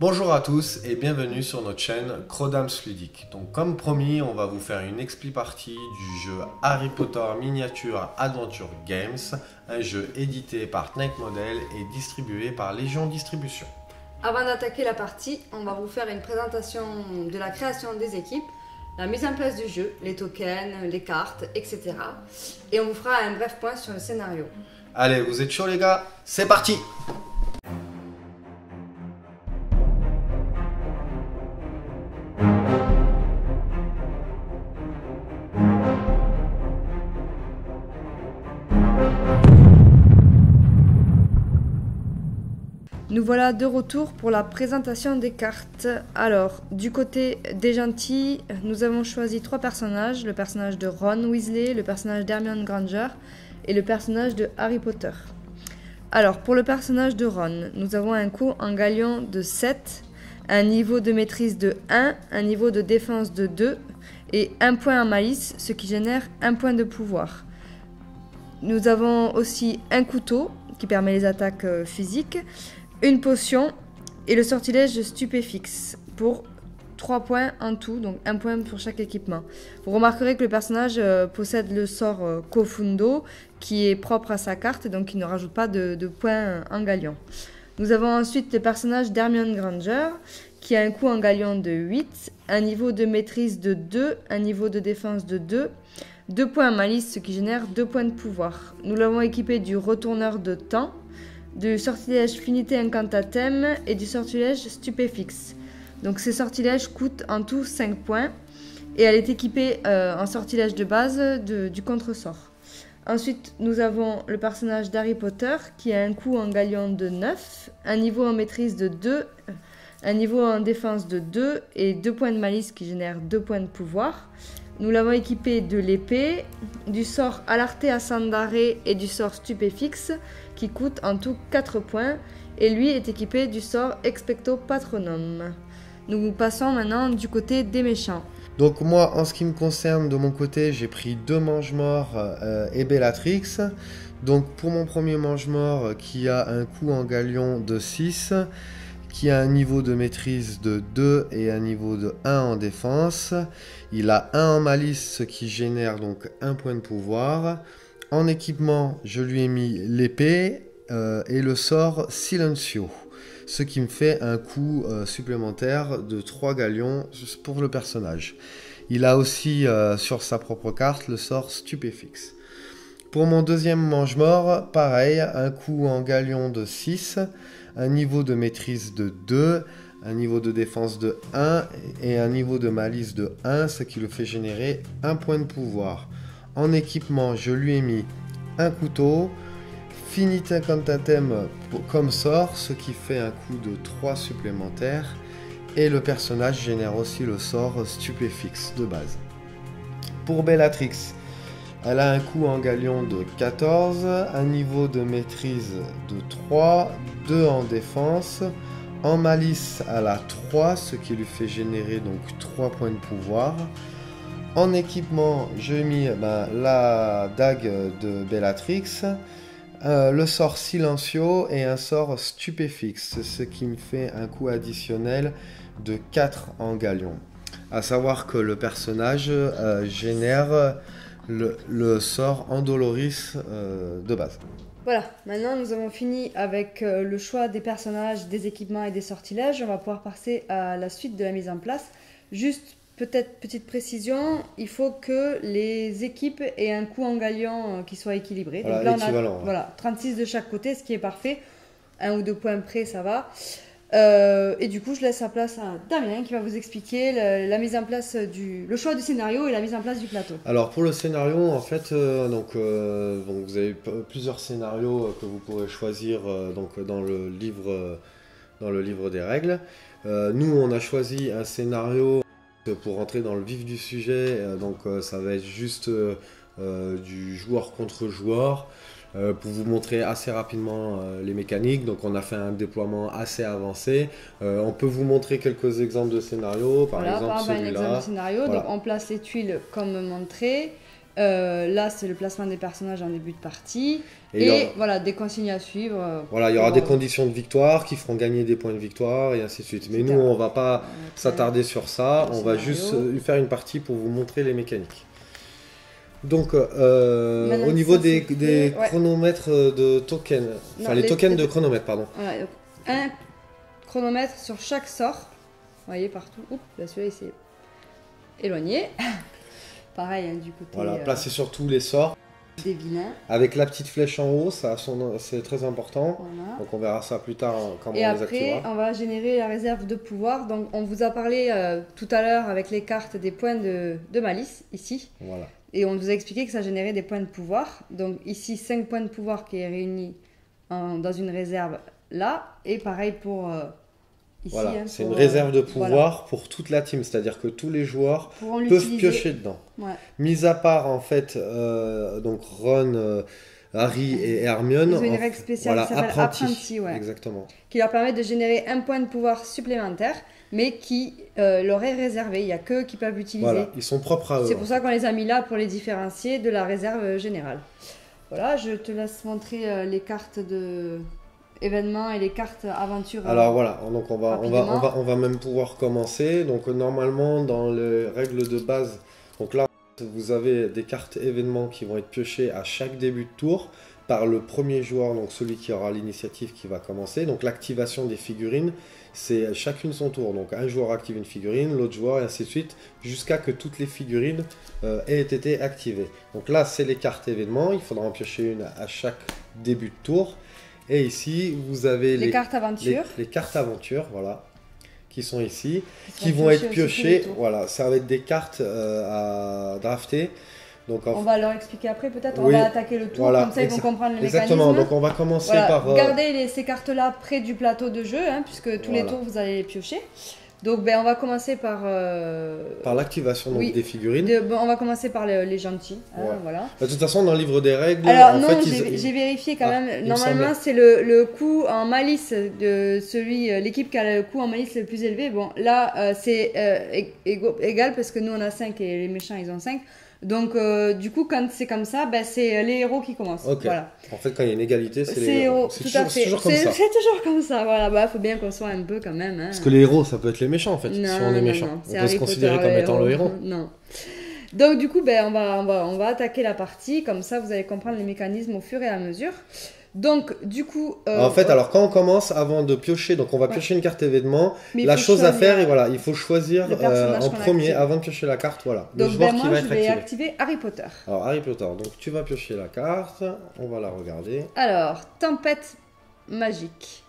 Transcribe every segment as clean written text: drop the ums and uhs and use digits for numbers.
Bonjour à tous et bienvenue sur notre chaîne Crodams Ludique. Donc comme promis, on va vous faire une expli-partie du jeu Harry Potter Miniature Adventure Games, un jeu édité par Knight Model et distribué par Légion Distribution. Avant d'attaquer la partie, on va vous faire une présentation de la création des équipes, la mise en place du jeu, les tokens, les cartes, etc. Et on vous fera un bref point sur le scénario. Allez, vous êtes chauds les gars? C'est parti! Nous voilà de retour pour la présentation des cartes. Alors, du côté des gentils, nous avons choisi 3 personnages. Le personnage de Ron Weasley, le personnage d'Hermione Granger et le personnage de Harry Potter. Alors, pour le personnage de Ron, nous avons un coût en galion de 7, un niveau de maîtrise de 1, un niveau de défense de 2 et 1 point en malice, ce qui génère 1 point de pouvoir. Nous avons aussi un couteau qui permet les attaques physiques, une potion et le sortilège stupéfixe pour 3 points en tout, donc 1 point pour chaque équipement. Vous remarquerez que le personnage possède le sort Kofundo qui est propre à sa carte, donc il ne rajoute pas de points en galion. Nous avons ensuite le personnage d'Hermione Granger qui a un coût en galion de 8, un niveau de maîtrise de 2, un niveau de défense de 2, 2 points en malice, ce qui génère 2 points de pouvoir. Nous l'avons équipé du retourneur de temps, du sortilège Finité Incantatem et du sortilège Stupéfixe. Donc ces sortilèges coûtent en tout 5 points et elle est équipée en sortilège de base du contre-sort. Ensuite, nous avons le personnage d'Harry Potter qui a un coût en galion de 9, un niveau en maîtrise de 2, un niveau en défense de 2 et 2 points de malice qui génèrent 2 points de pouvoir. Nous l'avons équipé de l'épée, du sort Alarte Ascendare et du sort Stupéfixe qui coûte en tout 4 points et lui est équipé du sort Expecto Patronum. Nous passons maintenant du côté des méchants. Donc moi, en ce qui me concerne, de mon côté, j'ai pris 2 mange-morts et Bellatrix. Donc pour mon premier mange-mort qui a un coût en galion de 6, qui a un niveau de maîtrise de 2 et un niveau de 1 en défense. Il a 1 en malice, ce qui génère donc 1 point de pouvoir. En équipement, je lui ai mis l'épée et le sort Silencio, ce qui me fait un coût supplémentaire de 3 galions pour le personnage. Il a aussi sur sa propre carte le sort Stupéfixe. Pour mon deuxième mange-mort, pareil, un coût en galion de 6, un niveau de maîtrise de 2, un niveau de défense de 1 et un niveau de malice de 1, ce qui le fait générer 1 point de pouvoir. En équipement, je lui ai mis un couteau, Finite Incantatem comme sort, ce qui fait un coût de 3 supplémentaires, et le personnage génère aussi le sort Stupéfixe de base. Pour Bellatrix, elle a un coût en galion de 14, un niveau de maîtrise de 3, 2 en défense. En malice, elle a 3, ce qui lui fait générer donc 3 points de pouvoir. En équipement, j'ai mis la dague de Bellatrix, le sort Silencio et un sort Stupéfixe, ce qui me fait un coût additionnel de 4 en galion. A savoir que le personnage génère le sort Andoloris de base. Voilà, maintenant nous avons fini avec le choix des personnages, des équipements et des sortilèges. On va pouvoir passer à la suite de la mise en place. Juste, peut-être petite précision, il faut que les équipes aient un coût en galion qui soit équilibré. Voilà, donc là, on a voilà, 36 de chaque côté, ce qui est parfait. 1 ou 2 points près, ça va. Et du coup, je laisse la place à Damien qui va vous expliquer la mise en place le choix du scénario et la mise en place du plateau. Alors pour le scénario, en fait, donc vous avez plusieurs scénarios que vous pourrez choisir dans le livre des règles. Nous, on a choisi un scénario pour rentrer dans le vif du sujet. Ça va être juste du joueur contre joueur. Pour vous montrer assez rapidement les mécaniques. Donc on a fait un déploiement assez avancé. On peut vous montrer quelques exemples de scénarios. Par exemple un exemple celui-là. de scénario. Voilà. Donc on place les tuiles comme montré. Là, c'est le placement des personnages en début de partie. Et voilà, des consignes à suivre. Voilà, il y aura des conditions de victoire qui feront gagner des points de victoire et ainsi de suite. Mais nous, on va pas s'attarder sur ça. On va juste faire une partie pour vous montrer les mécaniques. Donc, au niveau des chronomètres de tokens, enfin les tokens de chronomètre, pardon. Voilà, donc, un chronomètre sur chaque sort. Vous voyez partout. Oups, là celui-là il s'est éloigné. Pareil, hein, du côté. Voilà, placé sur tous les sorts. Des vilains. Avec la petite flèche en haut, c'est très important. Voilà. Donc on verra ça plus tard quand Et on les activera. après, on va générer la réserve de pouvoir. Donc on vous a parlé tout à l'heure avec les cartes des points de malice, ici. Voilà. Et on vous a expliqué que ça générait des points de pouvoir. Donc ici, 5 points de pouvoir qui est réunis dans une réserve là. Et pareil pour ici. Voilà, hein, c'est pour, une réserve de pouvoir voilà. pour toute la team. C'est-à-dire que tous les joueurs Pourront peuvent l'utiliser. piocher dedans. Ouais. Mis à part en fait, donc Ron, Harry et Hermione. Ils ont une règle spéciale qui s'appelle apprenti, ouais. Exactement. Qui leur permet de générer un point de pouvoir supplémentaire, mais qui leur est réservé. Il n'y a qu'eux qui peuvent l'utiliser. Voilà, ils sont propres à eux. C'est pour ça qu'on les a mis là pour les différencier de la réserve générale. Voilà, je te laisse montrer les cartes de événements et les cartes aventures. Alors voilà, donc on va même pouvoir commencer. Donc normalement dans les règles de base, donc là vous avez des cartes événements qui vont être piochées à chaque début de tour par le premier joueur, donc celui qui aura l'initiative qui va commencer. Donc l'activation des figurines, c'est chacune son tour. Donc un joueur active une figurine, l'autre joueur et ainsi de suite, jusqu'à que toutes les figurines aient été activées. Donc là c'est les cartes événements, il faudra en piocher une à chaque début de tour. Et ici vous avez les cartes aventures. Les cartes aventures, voilà, qui sont ici, qui vont être piochées. Voilà, ça va être des cartes à drafter. Donc, on va leur expliquer après peut-être, oui, on va attaquer le tour, comme ça ils vont comprendre le mécanisme. Exactement, donc on va commencer par... Gardez ces cartes-là près du plateau de jeu, hein, puisque tous les tours vous allez les piocher. Donc on va commencer par... Par l'activation des figurines. On va commencer par les gentils, hein, voilà. De toute façon, dans le livre des règles... Alors non, j'ai vérifié quand même, normalement c'est le coût en malice de l'équipe qui a le coût en malice le plus élevé. Bon, là c'est égal parce que nous on a 5 et les méchants ils ont 5. Donc, du coup, quand c'est comme ça, c'est les héros qui commencent. Okay. Voilà. En fait, quand il y a une égalité, c'est les héros. C'est toujours comme ça. C'est toujours comme ça. Voilà, faut bien qu'on soit un peu quand même. Hein. Parce que les héros, ça peut être les méchants en fait. Non, si on est méchant, non, on peut se considérer comme étant le héros. Non. Donc, du coup, on va attaquer la partie. Comme ça, vous allez comprendre les mécanismes au fur et à mesure. Donc, du coup... en fait, alors quand on commence, avant de piocher, donc on va piocher une carte événement, la chose à faire, et voilà, il faut choisir en premier, avant de piocher la carte, voilà. Donc, le joueur qui va être activé. Je vais activer Harry Potter. Alors, Harry Potter, donc tu vas piocher la carte, on va la regarder. Alors, tempête magique.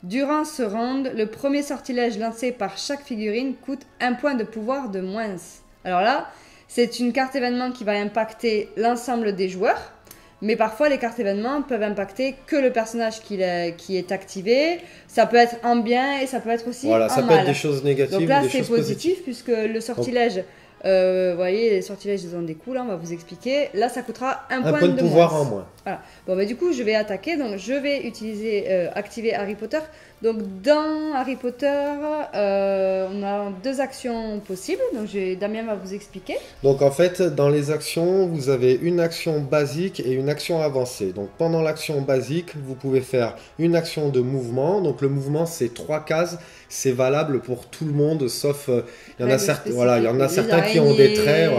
Durant ce round, le premier sortilège lancé par chaque figurine coûte un point de pouvoir de moins. Alors là, c'est une carte événement qui va impacter l'ensemble des joueurs. Mais parfois, les cartes événements peuvent impacter que le personnage qui est activé. Ça peut être en bien et ça peut être aussi en mal. Ça peut être des choses négatives. Donc là, ou des choses c'est positif puisque le sortilège, vous voyez, les sortilèges, ils ont des coûts, là, on va vous expliquer. Là, ça coûtera un point de pouvoir en moins. Voilà. Bon, du coup, je vais attaquer. Donc, je vais activer Harry Potter. Donc, dans Harry Potter, on a 2 actions possibles. Donc, Damien va vous expliquer. Donc, en fait, dans les actions, vous avez une action basique et une action avancée. Donc, pendant l'action basique, vous pouvez faire une action de mouvement. Donc, le mouvement, c'est 3 cases. C'est valable pour tout le monde, sauf il y en a certains qui ont des traits,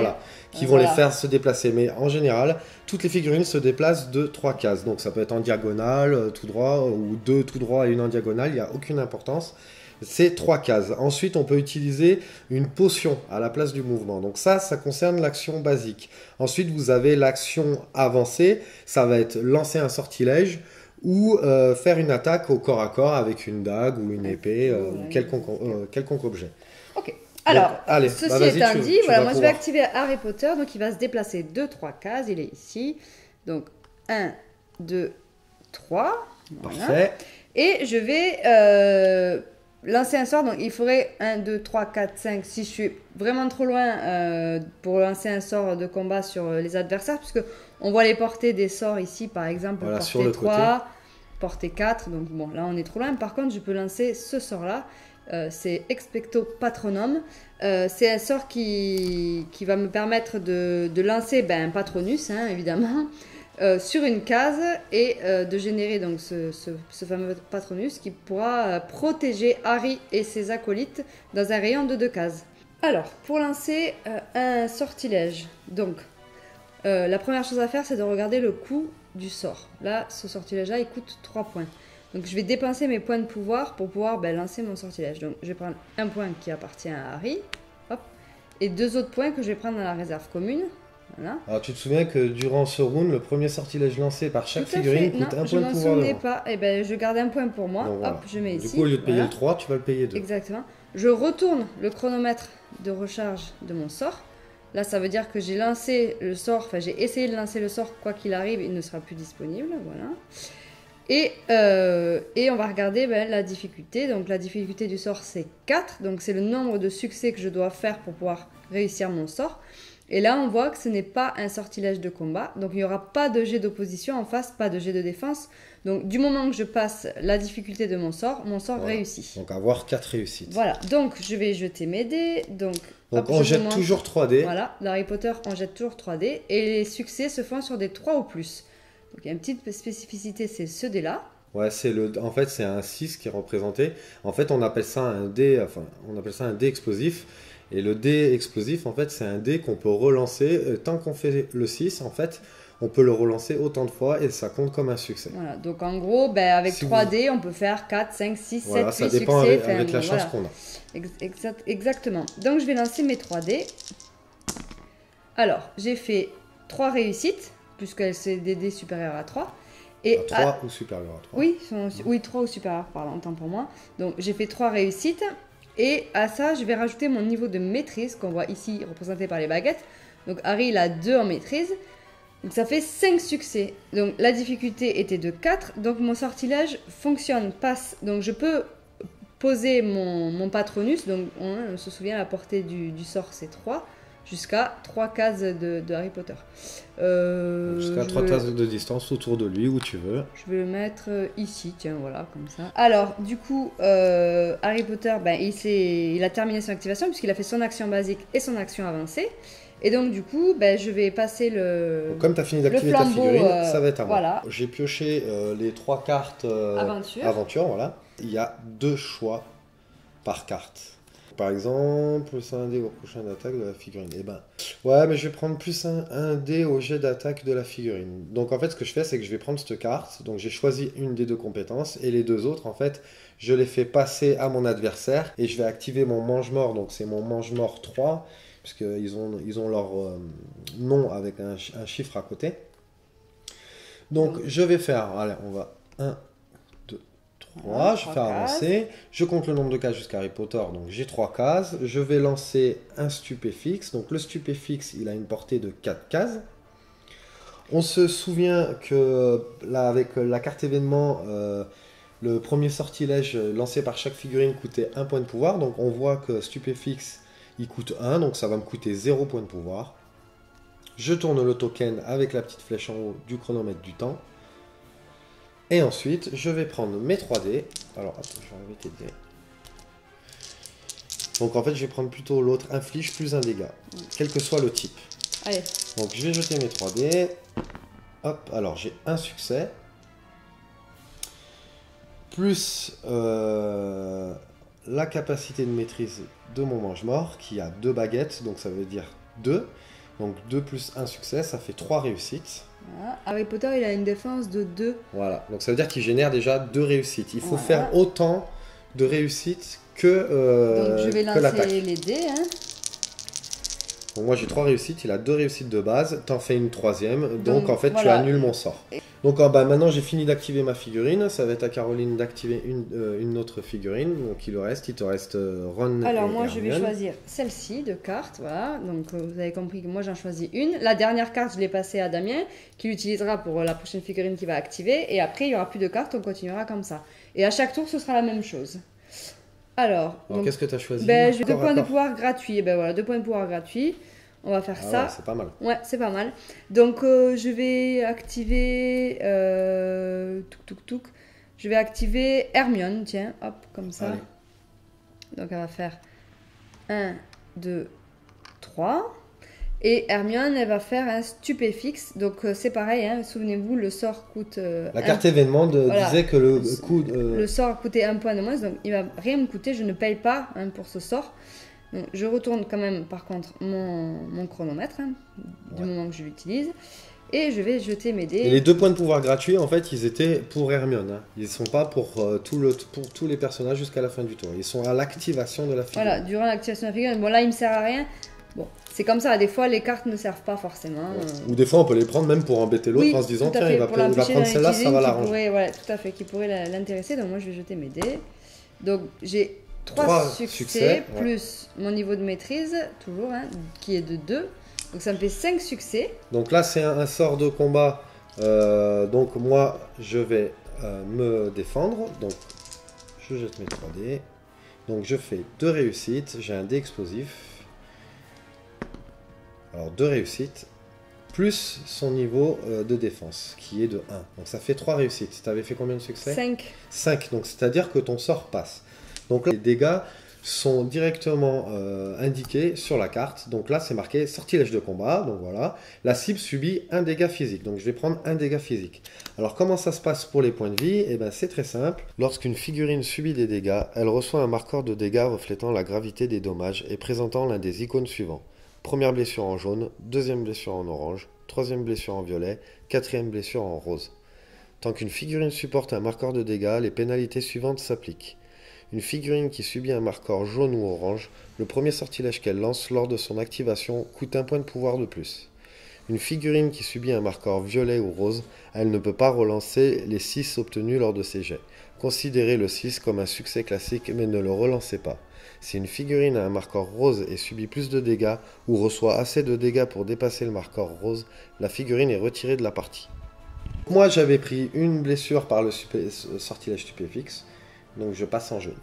qui vont les faire se déplacer. Mais en général, toutes les figurines se déplacent de 3 cases. Donc ça peut être en diagonale, tout droit, ou 2 tout droit et une en diagonale, il n'y a aucune importance. C'est 3 cases. Ensuite, on peut utiliser une potion à la place du mouvement. Donc ça concerne l'action basique. Ensuite, vous avez l'action avancée. Ça va être lancer un sortilège ou faire une attaque au corps à corps avec une dague ou une épée ou quelconque objet. Ok. Alors, donc, allez, ceci étant dit, moi je vais activer Harry Potter, donc il va se déplacer 2-3 cases, il est ici. Donc 1, 2, 3. Parfait. Voilà. Et je vais lancer un sort, donc il faudrait 1, 2, 3, 4, 5, si je suis vraiment trop loin pour lancer un sort de combat sur les adversaires, puisque on voit les portées des sorts ici, par exemple, portée 3, portée 4, donc bon, là on est trop loin. Par contre, je peux lancer ce sort-là, c'est Expecto Patronum. C'est un sort qui va me permettre de lancer un Patronus, hein, évidemment, sur une case et de générer donc ce fameux Patronus qui pourra protéger Harry et ses acolytes dans un rayon de 2 cases. Alors, pour lancer un sortilège, donc la première chose à faire, c'est de regarder le coût du sort. Là, ce sortilège-là, il coûte 3 points. Donc, je vais dépenser mes points de pouvoir pour pouvoir lancer mon sortilège. Donc, je vais prendre un point qui appartient à Harry, hop, et 2 autres points que je vais prendre dans la réserve commune. Voilà. Alors, tu te souviens que durant ce round, le premier sortilège lancé par chaque figurine coûte un point de pouvoir. Je m'en souvenais pas. Et je garde un point pour moi. Donc, voilà. Hop, je mets ici. Du coup, au lieu de payer le 3, tu vas le payer 2. Exactement. Je retourne le chronomètre de recharge de mon sort. Là, ça veut dire que j'ai lancé le sort, enfin j'ai essayé de lancer le sort, quoi qu'il arrive, il ne sera plus disponible, voilà. Et on va regarder la difficulté. Donc la difficulté du sort, c'est 4, donc c'est le nombre de succès que je dois faire pour pouvoir réussir mon sort. Et là, on voit que ce n'est pas un sortilège de combat, donc il n'y aura pas de jet d'opposition en face, pas de jet de défense. Donc du moment que je passe la difficulté de mon sort voilà. réussit. Donc avoir 4 réussites. Voilà, donc je vais jeter mes dés. Donc hop, on jette toujours 3 dés. Voilà, Harry Potter, on jette toujours 3 dés. Et les succès se font sur des 3 ou plus. Donc il y a une petite spécificité, c'est ce dé-là. Ouais, en fait, c'est un 6 qui est représenté. En fait, on appelle ça un dé, explosif. Et le dé explosif, en fait, c'est un dé qu'on peut relancer. Tant qu'on fait le 6, en fait, on peut le relancer autant de fois et ça compte comme un succès. Voilà, donc en gros, avec 3 dés, on peut faire 4, 5, 6, voilà, 7, 8 ça dépend succès. avec la chance qu'on a. Exactement. Donc je vais lancer mes 3 dés. Alors, j'ai fait 3 réussites, puisque c'est des dés supérieurs à 3. Et 3 ou supérieurs à 3. Oui, 3 ou supérieurs, pardon, tant pour moi. Donc j'ai fait 3 réussites. Et à ça, je vais rajouter mon niveau de maîtrise, qu'on voit ici représenté par les baguettes. Donc Harry, il a 2 en maîtrise. Donc ça fait 5 succès. Donc la difficulté était de 4. Donc mon sortilège fonctionne, passe. Donc je peux poser mon Patronus. Donc on se souvient, la portée du sort, c'est 3. Jusqu'à 3 cases de Harry Potter. Jusqu'à 3 cases de distance autour de lui, où tu veux. Je vais le mettre ici, tiens, voilà, comme ça. Alors, du coup, Harry Potter, il a terminé son activation puisqu'il a fait son action basique et son action avancée. Et donc, du coup, je vais passer donc, comme tu as fini d'activer ta figurine, ça va être à moi. Voilà. J'ai pioché les 3 cartes aventure, voilà. Il y a 2 choix par carte. Par exemple, plus un dé au prochain d'attaque de la figurine. Ouais, mais je vais prendre plus un dé au jet d'attaque de la figurine. Donc en fait, ce que je fais, c'est que je vais prendre cette carte. Donc j'ai choisi une des 2 compétences. Et les 2 autres, en fait, je les fais passer à mon adversaire. Et je vais activer mon mange-mort. Donc c'est mon mange-mort 3. Puisqu'ils ont leur nom avec un chiffre à côté. Donc je vais faire... Allez, on va... 1, 2, 3, je fais avancer, je compte le nombre de cases jusqu'à Harry Potter, donc j'ai 3 cases, je vais lancer un stupéfixe, donc le stupéfixe il a une portée de 4 cases. On se souvient que là avec la carte événement, le premier sortilège lancé par chaque figurine coûtait 1 point de pouvoir, donc on voit que stupéfixe il coûte 1, donc ça va me coûter 0 point de pouvoir. Je tourne le token avec la petite flèche en haut du chronomètre du temps. Et ensuite, je vais prendre mes 3 dés. Alors, attends, je vais enlever tes dés. Donc, en fait, je vais prendre plutôt l'autre inflige plus un dégât, quel que soit le type. Allez. Donc, je vais jeter mes 3 dés. Hop, alors j'ai un succès. Plus la capacité de maîtrise de mon mange-mort, qui a 2 baguettes, donc ça veut dire 2. Donc 2 plus 1 succès, ça fait 3 réussites. Voilà. Harry Potter, il a une défense de 2. Voilà, donc ça veut dire qu'il génère déjà 2 réussites. Il faut faire autant de réussites que donc je vais lancer les dés. Hein. Donc moi j'ai 3 réussites, il a 2 réussites de base, t'en fais une 3e, donc en fait tu annules mon sort. Donc maintenant j'ai fini d'activer ma figurine, ça va être à Caroline d'activer une autre figurine, donc il te reste Ron. Alors moi je vais choisir celle-ci de carte, voilà, donc vous avez compris que moi j'en choisis une. La dernière carte je l'ai passée à Damien, qui l'utilisera pour la prochaine figurine qu'il va activer, et après il n'y aura plus de cartes, on continuera comme ça. Et à chaque tour ce sera la même chose. Alors qu'est-ce que tu as choisi? J'ai 2 points de pouvoir gratuits. Voilà, 2 points de pouvoir gratuits. On va faire ça. Ouais, c'est pas mal. Ouais, c'est pas mal. Donc, je vais activer... Je vais activer Hermione, tiens, hop, comme ça. Allez. Donc elle va faire 1, 2, 3. Et Hermione, elle va faire un stupéfixe. Donc c'est pareil, hein, souvenez-vous, le sort coûte... La carte événement disait que le coût... Le sort coûtait 1 point de moins, donc il va rien me coûter, je ne paye pas hein, pour ce sort. Donc je retourne quand même par contre mon chronomètre, hein, du moment que je l'utilise. Et je vais jeter mes dés. Et les 2 points de pouvoir gratuits, en fait, ils étaient pour Hermione. Hein. Ils ne sont pas pour, pour tous les personnages jusqu'à la fin du tour. Ils sont à l'activation de la figure. Voilà, durant l'activation de la figure. Bon là, il ne me sert à rien. Bon, c'est comme ça, des fois les cartes ne servent pas forcément. Ou des fois on peut les prendre même pour embêter l'autre en se disant tiens, il va prendre celle-là, ça va l'arranger. Ouais, tout à fait, qui pourrait l'intéresser. Donc moi je vais jeter mes dés. Donc j'ai 3 succès plus mon niveau de maîtrise, toujours, hein, qui est de 2. Donc ça me fait 5 succès. Donc là c'est un sort de combat. Donc moi je vais me défendre. Donc je jette mes 3 dés. Donc je fais 2 réussites, j'ai un dé explosif. Alors 2 réussites, plus son niveau de défense, qui est de 1. Donc ça fait 3 réussites. Tu avais fait combien de succès? 5. 5, donc c'est-à-dire que ton sort passe. Donc là, les dégâts sont directement indiqués sur la carte. Donc là, c'est marqué sortilège de combat. Donc voilà, la cible subit un dégât physique. Donc je vais prendre un dégât physique. Alors comment ça se passe pour les points de vie? Eh bien c'est très simple. Lorsqu'une figurine subit des dégâts, elle reçoit un marqueur de dégâts reflétant la gravité des dommages et présentant l'un des icônes suivants. Première blessure en jaune, deuxième blessure en orange, troisième blessure en violet, quatrième blessure en rose. Tant qu'une figurine supporte un marqueur de dégâts, les pénalités suivantes s'appliquent. Une figurine qui subit un marqueur jaune ou orange, le premier sortilège qu'elle lance lors de son activation coûte 1 point de pouvoir de plus. Une figurine qui subit un marqueur violet ou rose, elle ne peut pas relancer les 6 obtenus lors de ses jets. Considérez le 6 comme un succès classique mais ne le relancez pas. Si une figurine a un marqueur rose et subit plus de dégâts ou reçoit assez de dégâts pour dépasser le marqueur rose, la figurine est retirée de la partie. Moi j'avais pris une blessure par le sortilège stupéfixe, donc je passe en jaune.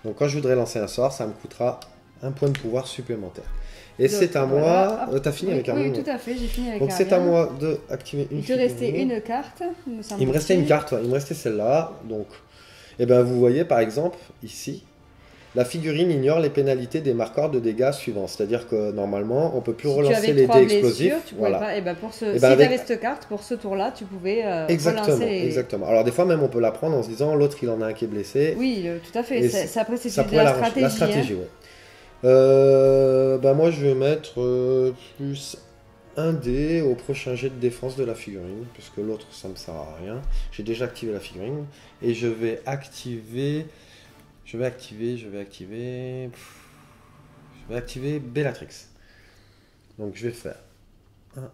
Donc quand je voudrais lancer un sort, ça me coûtera 1 point de pouvoir supplémentaire. Et c'est à moi... T'as fini avec Hermione? Oui, tout à fait, j'ai fini avec Donc c'est à moi d'activer une figurine. Il te restait une carte, me semble. Il me restait une carte, il me restait celle-là. Donc, eh ben, vous voyez par exemple, ici, la figurine ignore les pénalités des marqueurs de dégâts suivants. C'est-à-dire que normalement, on ne peut plus relancer les dés explosifs. Tu pouvais pas, et ben si tu avais cette carte, pour ce tour-là, tu pouvais relancer les... Exactement. Alors des fois même, on peut la prendre en se disant, l'autre, il en a un qui est blessé. Oui, tout à fait. Après, c'est de la stratégie. La stratégie, ouais. Moi, je vais mettre plus 1 dé au prochain jet de défense de la figurine, puisque l'autre, ça ne me sert à rien. J'ai déjà activé la figurine. Et je vais activer... Je vais activer Bellatrix. Donc je vais faire 1, 2,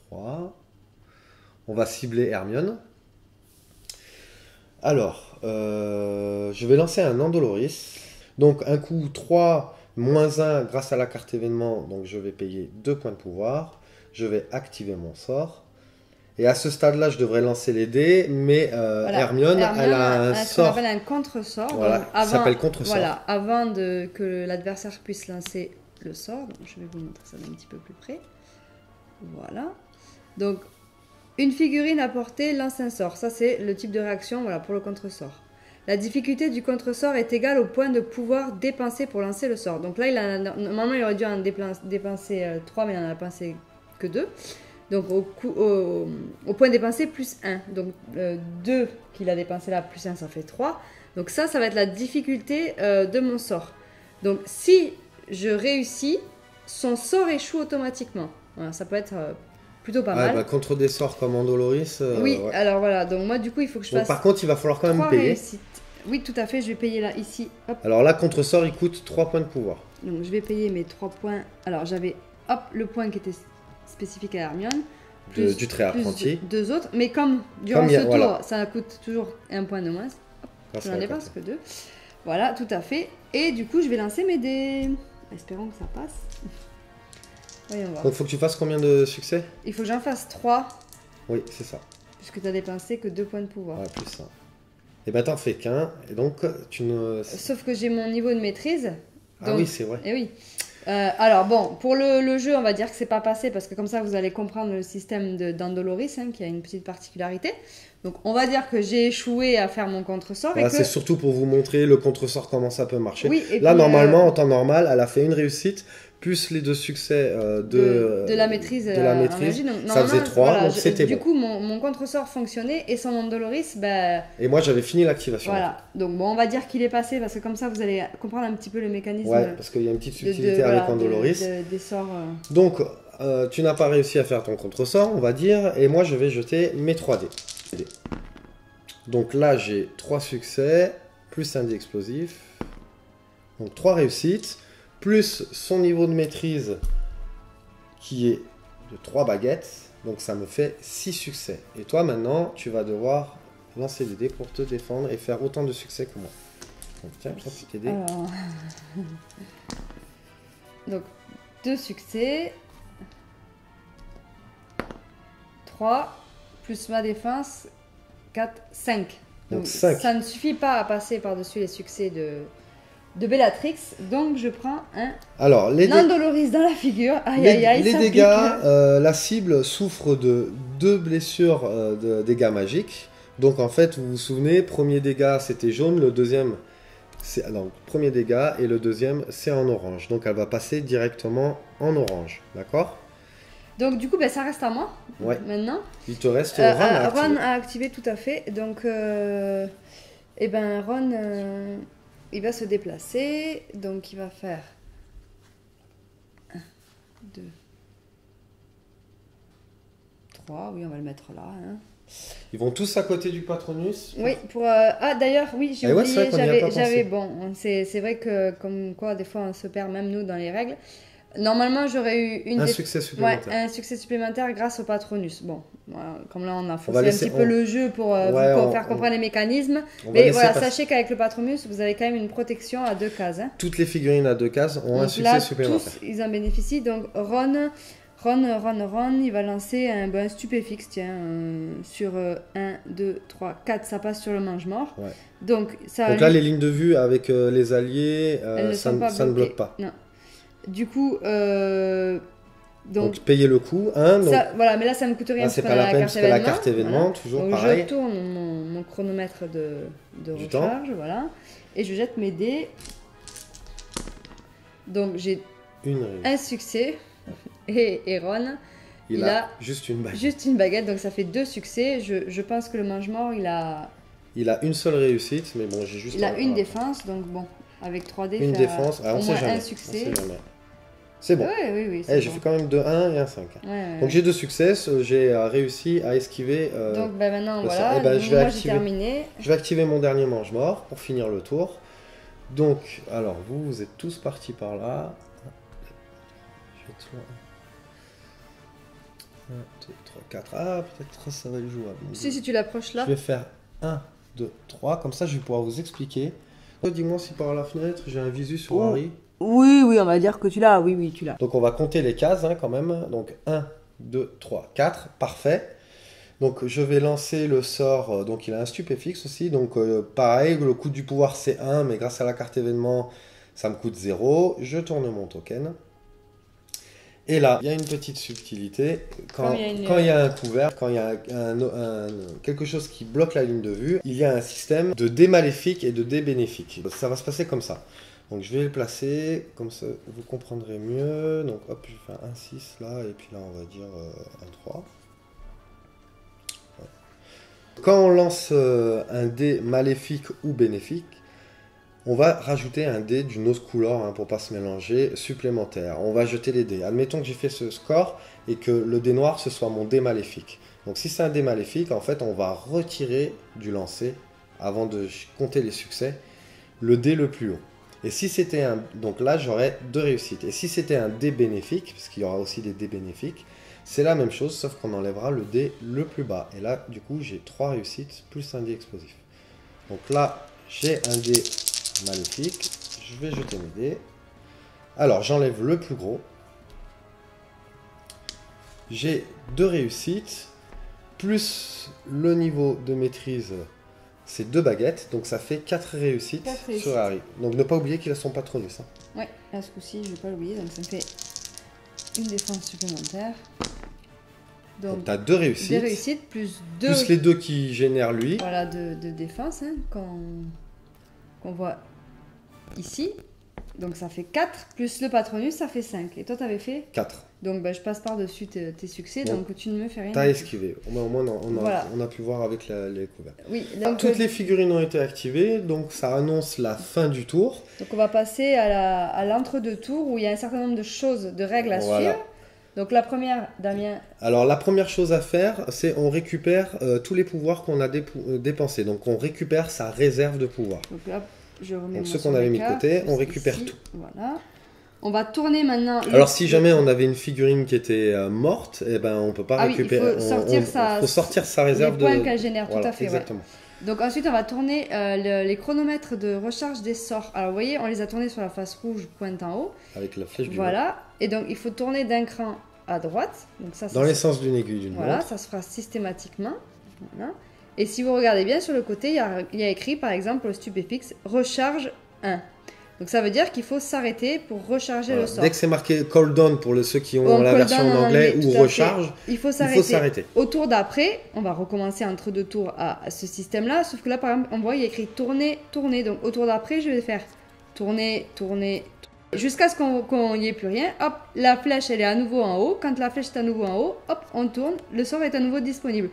3. On va cibler Hermione. Alors, je vais lancer un Andoloris. Donc un coup 3 moins 1 grâce à la carte événement. Donc je vais payer 2 points de pouvoir. Je vais activer mon sort. Et à ce stade-là, je devrais lancer les dés, mais Hermione, elle a un sort. Ce qu'on appelle un contre-sort. Voilà, ça s'appelle contre-sort. Voilà, avant que l'adversaire puisse lancer le sort. Donc, je vais vous montrer ça d'un petit peu plus près. Voilà. Donc, une figurine à portée lance un sort. Ça, c'est le type de réaction pour le contre-sort. La difficulté du contre-sort est égale au point de pouvoir dépensé pour lancer le sort. Donc là, normalement, il aurait dû en dépenser 3, mais il n'en a dépensé que 2. Donc au point dépensé plus 1. Donc 2 qu'il a dépensé là plus 1 ça fait 3. Donc ça va être la difficulté de mon sort. Donc si je réussis, son sort échoue automatiquement. Voilà, ça peut être plutôt pas mal. Contre des sorts comme Andoloris. Oui, alors voilà. Donc moi du coup il faut que je fasse... Par contre il va falloir quand même payer. Réussites. Oui tout à fait, je vais payer là, ici. Hop. Alors là contre sort il coûte 3 points de pouvoir. Donc je vais payer mes 3 points. Alors j'avais le point qui était spécifique à Hermione. Du trait apprenti. 2 autres, mais comme durant ce tour, ça coûte toujours 1 point de moins. Je n'en dépense que 2. Voilà, tout à fait. Et du coup, je vais lancer mes dés. Espérons que ça passe. Voyons voir. Donc, il faut que tu fasses combien de succès? Il faut que j'en fasse 3. Oui, c'est ça. Puisque tu as dépensé que 2 points de pouvoir. Ouais, plus ça. Et ben, t'en fais qu'un. Et donc, tu ne... Sauf que j'ai mon niveau de maîtrise. Donc... Ah oui, c'est vrai. Et oui. Alors bon, pour le jeu, on va dire que c'est pas passé parce que comme ça vous allez comprendre le système d'Andoloris qui a une petite particularité. Donc on va dire que j'ai échoué à faire mon contresort. Voilà, c'est surtout pour vous montrer le contresort, comment ça peut marcher. Oui, et là, puis, normalement, en temps normal, elle a fait une réussite, plus les 2 succès de la maîtrise. Donc, ça faisait 3, voilà, donc c'était bon. Du coup, mon contresort fonctionnait et son nom Doloris, Et moi, j'avais fini l'activation. Voilà, donc bon, on va dire qu'il est passé parce que comme ça, vous allez comprendre un petit peu le mécanisme. Ouais, parce qu'il y a une petite subtilité avec Andoloris. Des sorts. Donc, tu n'as pas réussi à faire ton contresort, on va dire, et moi, je vais jeter mes 3 dés. Donc là, j'ai 3 succès, plus un dé explosif. Donc 3 réussites, plus son niveau de maîtrise qui est de 3 baguettes. Donc ça me fait 6 succès. Et toi, maintenant, tu vas devoir lancer des dés pour te défendre et faire autant de succès que moi. Donc tiens, prends tes dés. Alors... Donc 2 succès. 3, plus ma défense, 4, 5. Donc 5. Ça ne suffit pas à passer par-dessus les succès de Bellatrix, donc je prends un Nandoloris dans la figure. Aïe, aïe, aïe, les dégâts, la cible souffre de 2 blessures de dégâts magiques. Donc en fait, vous vous souvenez, premier dégât c'était jaune, le deuxième c'est premier dégât et le deuxième c'est en orange. Donc elle va passer directement en orange, d'accord? Donc du coup, ça reste à moi maintenant. Il te reste Ron à activer. Ron a activé, tout à fait. Donc, Ron, il va se déplacer. Donc, il va faire 1, 2, 3. Oui, on va le mettre là. Hein. Ils vont tous à côté du Patronus. Oui, d'ailleurs, oui, j'ai oublié. J'avais bon, c'est vrai que comme quoi, des fois, on se perd même nous dans les règles. Normalement, j'aurais eu un succès supplémentaire. Ouais, un succès supplémentaire grâce au Patronus. Bon, voilà, comme là, on a faussé un petit peu le jeu pour vous faire comprendre les mécanismes. Mais voilà, sachez qu'avec le Patronus, vous avez quand même une protection à 2 cases. Hein. Toutes les figurines à 2 cases ont un succès supplémentaire. Tous, ils en bénéficient. Donc, Ron, il va lancer un stupéfixe, tiens, sur 1, 2, 3, 4, ça passe sur le mange-mort. Ouais. Donc là, les lignes de vue avec les alliés, ça ne bloque pas. Non. Du coup, donc payer le coup. Hein, donc... voilà, mais là, ça me coûte rien. C'est pas la peine, parce que la carte événement, voilà. Toujours donc, pareil. Je tourne mon chronomètre de recharge, voilà, et je jette mes dés. Donc j'ai un succès, et Ron, il a juste une baguette. Juste une baguette, donc ça fait 2 succès. Je pense que le mange-mort, il a une seule réussite, mais bon, j'ai juste... Il a une défense, donc bon, avec 3 dés, une défense, au moins un succès. C'est bon. Oui. J'ai fait quand même 2, 1 et un 5. Donc j'ai 2 succès, j'ai réussi à esquiver. Donc maintenant, voilà, moi j'ai terminé. Je vais activer mon dernier mange-mort pour finir le tour. Donc, alors vous êtes tous partis par là. 1, 2, 3, 4. Ah, peut-être ça va être jouable. Si tu l'approches là. Je vais faire 1, 2, 3. Comme ça, je vais pouvoir vous expliquer. Dis-moi si par la fenêtre, j'ai un visu sur Harry. Oui, on va dire que tu l'as. Oui, tu l'as. Donc, on va compter les cases quand même. Donc, 1, 2, 3, 4. Parfait. Donc, je vais lancer le sort. Donc, il a un stupéfixe aussi. Donc, pareil, le coût du pouvoir, c'est 1. Mais grâce à la carte événement, ça me coûte 0. Je tourne mon token. Et là, il y a une petite subtilité. Quand il y a un couvert, quand il y a quelque chose qui bloque la ligne de vue, il y a un système de dés maléfiques et de dés bénéfiques. Ça va se passer comme ça. Donc je vais le placer, comme ça vous comprendrez mieux. Donc hop, je vais faire un 6 là, et puis là on va dire un 3. Ouais. Quand on lance un dé maléfique ou bénéfique, on va rajouter un dé d'une autre couleur pour ne pas se mélanger, supplémentaire. On va jeter les dés. Admettons que j'ai fait ce score et que le dé noir, ce soit mon dé maléfique. Donc si c'est un dé maléfique, en fait, on va retirer du lancer, avant de compter les succès, le dé le plus haut. Et si c'était un... Donc là, j'aurais 2 réussites. Et si c'était un dé bénéfique, parce qu'il y aura aussi des dés bénéfiques, c'est la même chose, sauf qu'on enlèvera le dé le plus bas. Et là, du coup, j'ai 3 réussites, plus un dé explosif. Donc là, j'ai un dé maléfique, je vais jeter mes dés. Alors j'enlève le plus gros. J'ai 2 réussites, plus le niveau de maîtrise, c'est 2 baguettes, donc ça fait 4 réussites sur Harry. Donc ne pas oublier qu'il a son Patronus. Hein. Ouais, là ce coup-ci, je vais pas l'oublier, donc ça me fait une défense supplémentaire. Donc tu as 2 réussites. Des réussites, plus 2... Plus les 2 qui génèrent lui. Voilà, de défense, hein, qu'on voit ici. Donc ça fait 4, plus le patronus, ça fait 5. Et toi, tu avais fait 4. Donc je passe par-dessus tes succès, donc tu ne me fais rien. Tu as esquivé. Au moins, on a pu voir avec les couverts. Oui, donc, toutes les figurines ont été activées, donc ça annonce la fin du tour. Donc on va passer à l'entre-deux tours où il y a un certain nombre de choses, de règles à suivre. Donc la première, Damien... Alors la première chose à faire, c'est on récupère tous les pouvoirs qu'on a dépensés. Donc on récupère sa réserve de pouvoir. Donc là, je remets donc ceux qu'on avait mis de côté, on récupère ici, tout. Voilà. On va tourner maintenant... Alors si jamais on avait une figurine qui était morte, eh ben, on ne peut pas récupérer. Il faut sortir sa réserve de... Les points qu'elle génère, tout à fait. Exactement. Ouais. Donc ensuite, on va tourner les chronomètres de recharge des sorts. Alors vous voyez, on les a tournés sur la face rouge pointe en haut. Avec la flèche du Voilà. Et donc il faut tourner d'un cran à droite. Donc, ça, dans l'essence d'une aiguille d'une montre. Voilà, ça se fera systématiquement. Voilà. Et si vous regardez bien sur le côté, il y a écrit par exemple le stupéfixe recharge 1. Donc ça veut dire qu'il faut s'arrêter pour recharger le sort. Dès que c'est marqué call down pour ceux qui ont la version en anglais ou recharge, il faut s'arrêter. Au tour d'après, on va recommencer entre 2 tours à ce système-là. Sauf que là, par exemple, on voit il y a écrit tourner, tourner. Donc au tour d'après, je vais faire tourner, tourner, jusqu'à ce qu'on n'y ait plus rien. Hop, la flèche, elle est à nouveau en haut. Quand la flèche est à nouveau en haut, hop, on tourne. Le sort est à nouveau disponible.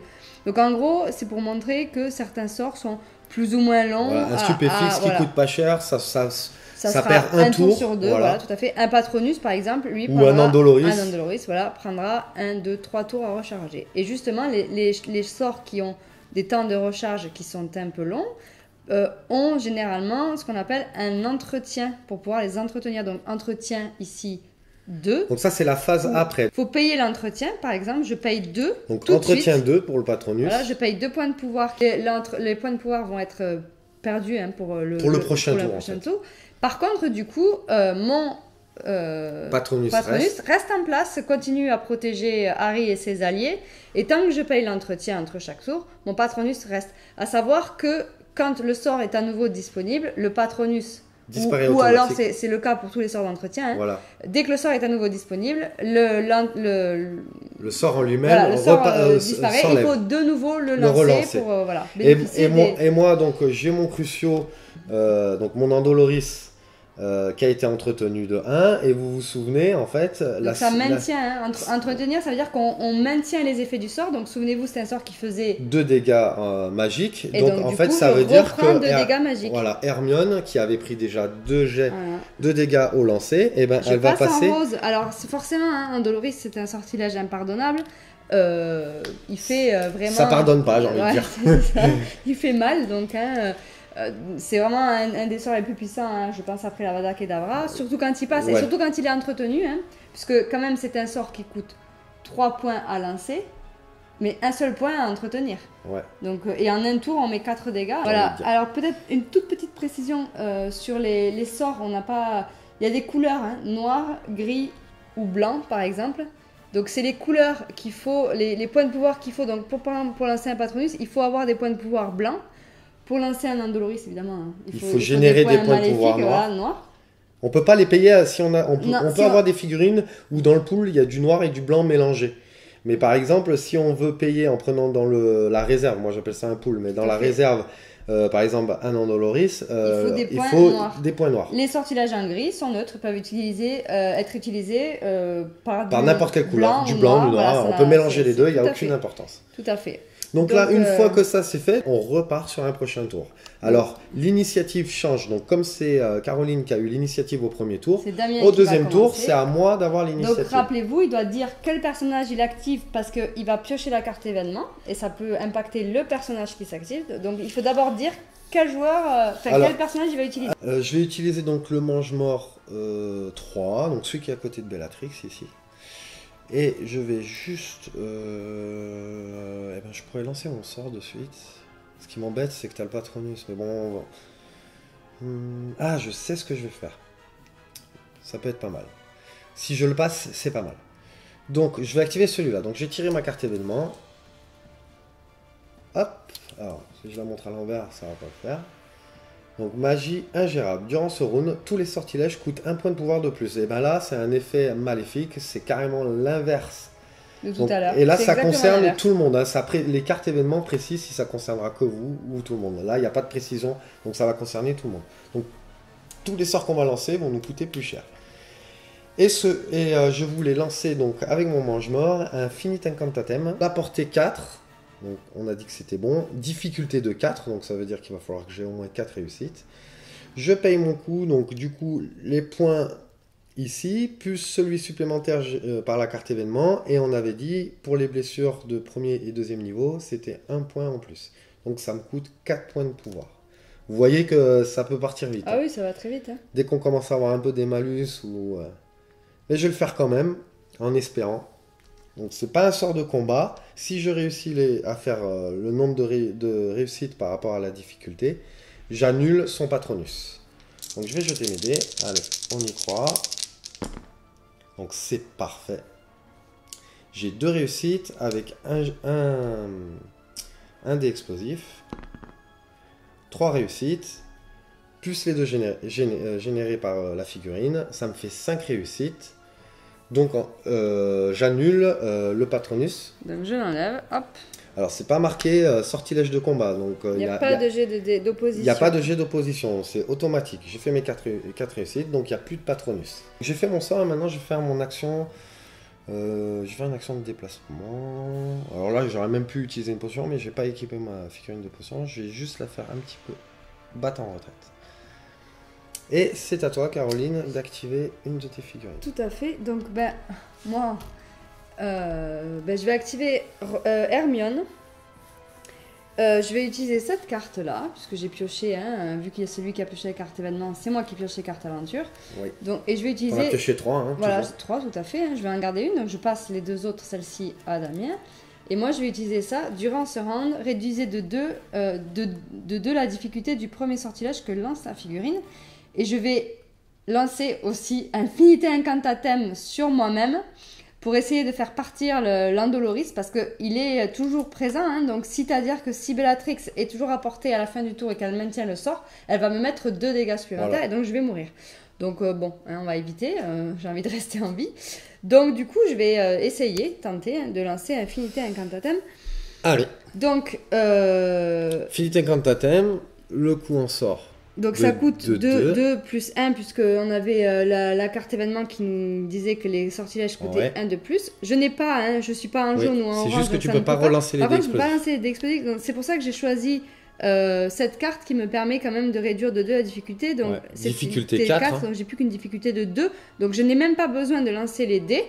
Donc en gros, c'est pour montrer que certains sorts sont plus ou moins longs. Voilà, un stupéfixe qui coûte pas cher, ça perd un tour sur 2, voilà, tout à fait. Un patronus, par exemple, lui, ou un Andoloris, voilà, prendra 1, 2, 3 tours à recharger. Et justement, les sorts qui ont des temps de recharge qui sont un peu longs, ont généralement ce qu'on appelle un entretien pour pouvoir les entretenir. Donc entretien ici 2. Donc ça c'est la phase après. Il faut payer l'entretien, par exemple, je paye 2. Donc entretien 2 pour le patronus. Voilà, je paye 2 points de pouvoir. Les points de pouvoir vont être perdus pour le prochain tour. Par contre, du coup, mon Patronus reste en place, continue à protéger Harry et ses alliés. Et tant que je paye l'entretien entre chaque tour, mon Patronus reste. À savoir que quand le sort est à nouveau disponible, le Patronus disparaît ou alors c'est le cas pour tous les sorts d'entretien. Hein, voilà. Dès que le sort est à nouveau disponible, le sort en lui-même disparaît. Il faut de nouveau le lancer pour et moi donc j'ai mon Crucio, donc mon Andoloris. Qui a été entretenu de 1 et vous vous souvenez en fait ça maintient, entretenir ça veut dire qu'on maintient les effets du sort, donc souvenez-vous c'est un sort qui faisait 2 dégâts magiques, et donc en fait ça veut dire que dégâts magiques. Voilà, Hermione qui avait pris déjà 2 jets de dégâts au lancer, et ben elle va passer en rose. Alors forcément Andoloris c'est un sortilège impardonnable, il fait vraiment ça pardonne pas, j'ai envie de dire il fait mal donc c'est vraiment un des sorts les plus puissants, hein, je pense, après l'Avada Kedavra, surtout quand il passe et surtout quand il est entretenu, hein, puisque quand même c'est un sort qui coûte 3 points à lancer, mais un seul point à entretenir. Donc, et en un tour, on met 4 dégâts. Voilà. Alors peut-être une toute petite précision sur les sorts, on n'a pas... Il y a des couleurs, hein, noir, gris ou blanc par exemple. Donc c'est les couleurs qu'il faut, les points de pouvoir qu'il faut. Donc pour lancer un Patronus, il faut avoir des points de pouvoir blancs. Pour lancer un Andoloris, évidemment, il faut générer des points de pouvoir noirs. On peut pas les payer si on peut avoir des figurines où dans le pool il y a du noir et du blanc mélangé. Mais par exemple, si on veut payer en prenant dans la réserve, moi j'appelle ça un pool, mais dans la réserve, par exemple un Andoloris, il faut des points noirs. Les sortilèges en gris sont neutres, peuvent être utilisés par n'importe quelle couleur, du blanc, du noir, on peut mélanger les deux, il n'y a aucune importance. Tout à fait. Donc là, une fois que ça c'est fait, on repart sur un prochain tour. Alors, l'initiative change. Donc, comme c'est Caroline qui a eu l'initiative au premier tour, au deuxième tour, c'est à moi d'avoir l'initiative. Donc, rappelez-vous, il doit dire quel personnage il active parce qu'il va piocher la carte événement et ça peut impacter le personnage qui s'active. Donc, il faut d'abord dire quel personnage il va utiliser. Je vais utiliser donc le mange-mort 3, donc celui qui est à côté de Bellatrix ici. Et je vais juste... je pourrais lancer mon sort de suite. Ce qui m'embête, c'est que tu as le Patronus. Mais bon... je sais ce que je vais faire. Ça peut être pas mal. Si je le passe, c'est pas mal. Donc, je vais activer celui-là. Donc, j'ai tiré ma carte événement. Hop. Alors, si je la montre à l'envers, ça va pas le faire. Donc, magie ingérable. Durant ce round, tous les sortilèges coûtent 1 point de pouvoir de plus. Et bien là, c'est un effet maléfique. C'est carrément l'inverse de tout à l'heure. Et là, C'est ça exactement concerne l'inverse. tout le monde. Hein. Les cartes événements précisent si ça concernera que vous ou tout le monde. Là, il n'y a pas de précision, donc ça va concerner tout le monde. Donc, tous les sorts qu'on va lancer vont nous coûter plus cher. Je voulais lancer donc avec mon mange-mort un Finite Incantatem. La portée 4, donc on a dit que c'était bon. Difficulté de 4, donc ça veut dire qu'il va falloir que j'ai au moins 4 réussites. Je paye mon coup, donc du coup les points ici, plus celui supplémentaire par la carte événement. Et on avait dit pour les blessures de premier et deuxième niveau, c'était 1 point en plus. Donc ça me coûte 4 points de pouvoir. Vous voyez que ça peut partir vite. Ah oui, ça va très vite. Hein. Dès qu'on commence à avoir un peu des malus ou... Mais je vais le faire quand même, en espérant. Donc c'est pas un sort de combat. Si je réussis à faire le nombre de réussites par rapport à la difficulté, j'annule son Patronus. Donc je vais jeter mes dés. Allez, on y croit. Donc c'est parfait. J'ai 2 réussites avec un dé explosif. 3 réussites. Plus les 2 générés par la figurine. Ça me fait 5 réussites. Donc j'annule le Patronus. Donc je l'enlève, hop. Alors c'est pas marqué sortilège de combat. Donc Il n'y a pas de jet d'opposition. Il n'y a pas de jet d'opposition, c'est automatique. J'ai fait mes 4 réussites, donc il n'y a plus de Patronus. J'ai fait mon sort et maintenant je vais faire mon action. Je vais faire une action de déplacement. Alors là j'aurais même pu utiliser une potion, mais je vais pas équiper ma figurine de potion. Je vais juste la faire un petit peu battre en retraite. Et c'est à toi, Caroline, d'activer une de tes figurines. Tout à fait. Donc, moi, je vais activer Hermione. Je vais utiliser cette carte-là, puisque j'ai pioché, vu qu'il y a celui qui a pioché la carte événement, c'est moi qui pioche les cartes aventure. Oui. Donc, et je vais utiliser... On a pioché 3, hein, voilà, toujours. 3, tout à fait. Je vais en garder une, donc je passe les 2 autres, celle-ci à Damien. Et moi, je vais utiliser ça. Durant ce round, réduisez de 2 la difficulté du premier sortilège que lance la figurine. Et je vais lancer aussi un Finite Incantatem sur moi-même pour essayer de faire partir l'Andoloris parce qu'il est toujours présent. Hein, donc, c'est-à-dire que si Bellatrix est toujours à portée à la fin du tour et qu'elle maintient le sort, elle va me mettre 2 dégâts supplémentaires et donc je vais mourir. Donc, on va éviter. J'ai envie de rester en vie. Donc, du coup, je vais tenter de lancer un Finite Incantatem. Allez. Donc, Finite Incantatem, le coup en sort. Donc ça coûte 2 plus 1, puisqu'on avait la carte événement qui nous disait que les sortilèges coûtaient 1 de plus. Je n'ai pas, je suis pas en jaune ou en orange. C'est juste que tu peux pas relancer les dés explosifs. Par contre, je peux pas lancer les dés explosifs. Donc c'est pour ça que j'ai choisi cette carte qui me permet quand même de réduire de 2 la difficulté. Donc c'est difficulté 4. Donc j'ai plus qu'une difficulté de 2. Donc je n'ai même pas besoin de lancer les dés,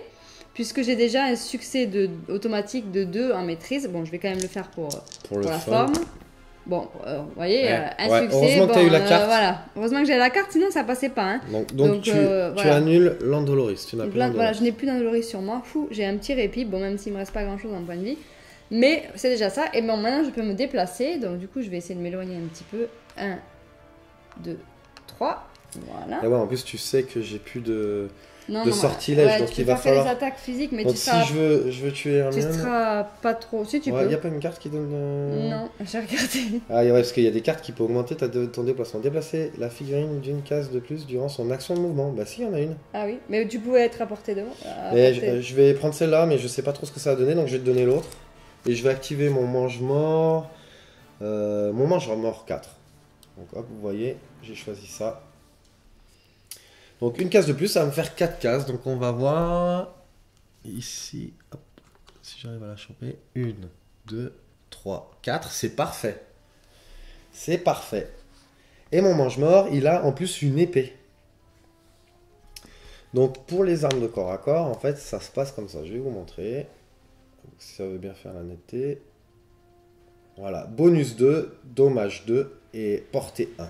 puisque j'ai déjà un succès automatique de 2 en maîtrise. Bon, je vais quand même le faire pour la forme. Bon, vous voyez, un succès. Heureusement que tu as eu la carte. Voilà. Heureusement que j'ai la carte, sinon ça passait pas. Hein. Donc tu annules l'Andoloris. Tu n'as plus l'Andoloris. Voilà, je n'ai plus d'Andoloris sur moi. J'ai un petit répit. Bon, même s'il me reste pas grand chose en point de vie. Mais c'est déjà ça. Et bon, maintenant je peux me déplacer. Donc du coup, je vais essayer de m'éloigner un petit peu. 1, 2, 3. Voilà. Et ouais, en plus, tu sais que j'ai plus de Ouais, sortilège. Donc il va falloir. Faire des attaques physiques, mais donc tu seras. Si je veux tuer Hermione. Tu seras pas trop. Si tu peux. Il n'y a pas une carte qui donne. Non, j'ai regardé. Ah ouais, parce qu'il y a des cartes qui peuvent augmenter ton déplacement. Déplacer la figurine d'une case de plus durant son action de mouvement. Bah si, il y en a une. Ah oui, mais tu pouvais être à portée de moi. Je vais prendre celle-là, mais je sais pas trop ce que ça va donner, donc je vais te donner l'autre. Et je vais activer mon mange-mort. Mon mange-mort 4. Donc hop, vous voyez, j'ai choisi ça. Donc une case de plus, ça va me faire 4 cases. Donc on va voir ici, hop, si j'arrive à la choper. 1, 2, 3, 4, c'est parfait. C'est parfait. Et mon mange-mort, il a en plus une épée. Donc pour les armes de corps à corps, en fait, ça se passe comme ça. Je vais vous montrer. Si ça veut bien faire la netteté. Voilà, bonus 2, dommage 2 et portée 1.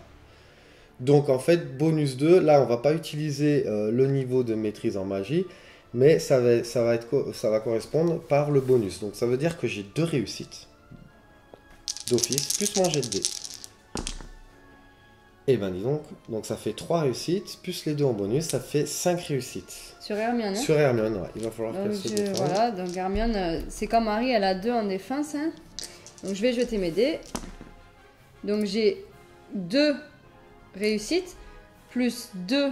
Donc en fait, bonus 2, là on va pas utiliser le niveau de maîtrise en magie, mais ça va correspondre par le bonus. Donc ça veut dire que j'ai 2 réussites d'office, plus mon jet de dés. Et ben dis donc ça fait 3 réussites, plus les 2 en bonus, ça fait 5 réussites. Sur Hermione, hein. Sur Hermione, ouais. Il va falloir qu'elle se défende. Voilà, donc Hermione, c'est comme Harry, elle a 2 en défense. Hein. Donc je vais jeter mes dés. Donc j'ai 2 réussites, plus 2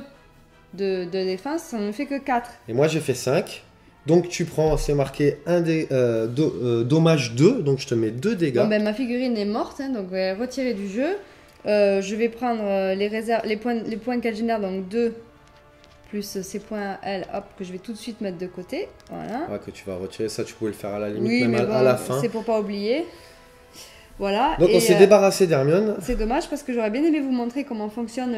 de défense, ça ne fait que 4. Et moi j'ai fait 5. Donc tu prends, c'est marqué dommage 2, donc je te mets 2 dégâts. Bon, ben, ma figurine est morte, hein, donc je vais retirer du jeu. Je vais prendre les points qu'elle génère, donc 2 plus ces points elle, hop, que je vais tout de suite mettre de côté. Voilà. Ouais, que tu vas retirer, ça tu pouvais le faire à la limite, Oui, même mais bon, à la fin. c'est pour pas oublier. Voilà. Donc on s'est débarrassé d'Hermione. C'est dommage parce que j'aurais bien aimé vous montrer comment fonctionne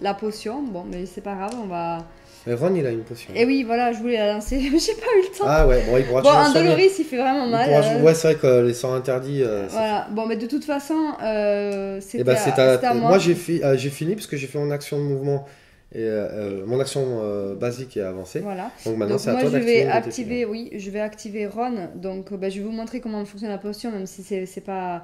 la potion. Bon, mais c'est pas grave, on va... Et Ron, il a une potion. Et oui, voilà, je voulais la lancer, mais j'ai pas eu le temps. Ah ouais, bon, il pourra Bon, toujours un soigner. Doloris, il fait vraiment mal. Ouais, c'est vrai que les sorts interdits... Voilà, bon, mais de toute façon, c'était ben, à moi. Moi, j'ai fini parce que j'ai fait mon action de mouvement et mon action basique et avancée. Voilà. Donc maintenant, Donc c'est à moi, toi je vais d'activer. je vais activer Ron. Donc, je vais vous montrer comment fonctionne la potion, même si c'est pas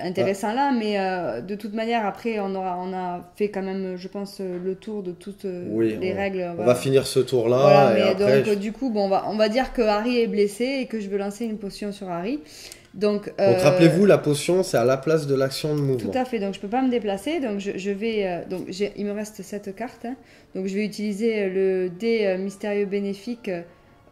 intéressant là, mais de toute manière, après, on a fait quand même, je pense, le tour de toutes les règles. On va finir ce tour-là. Voilà, et mais après, donc, du coup, bon, on va dire que Harry est blessé et que je veux lancer une potion sur Harry. Donc rappelez-vous, la potion, c'est à la place de l'action de mouvement. Tout à fait, donc je peux pas me déplacer, donc je vais... il me reste 7 cartes, hein. Donc je vais utiliser le dé mystérieux bénéfique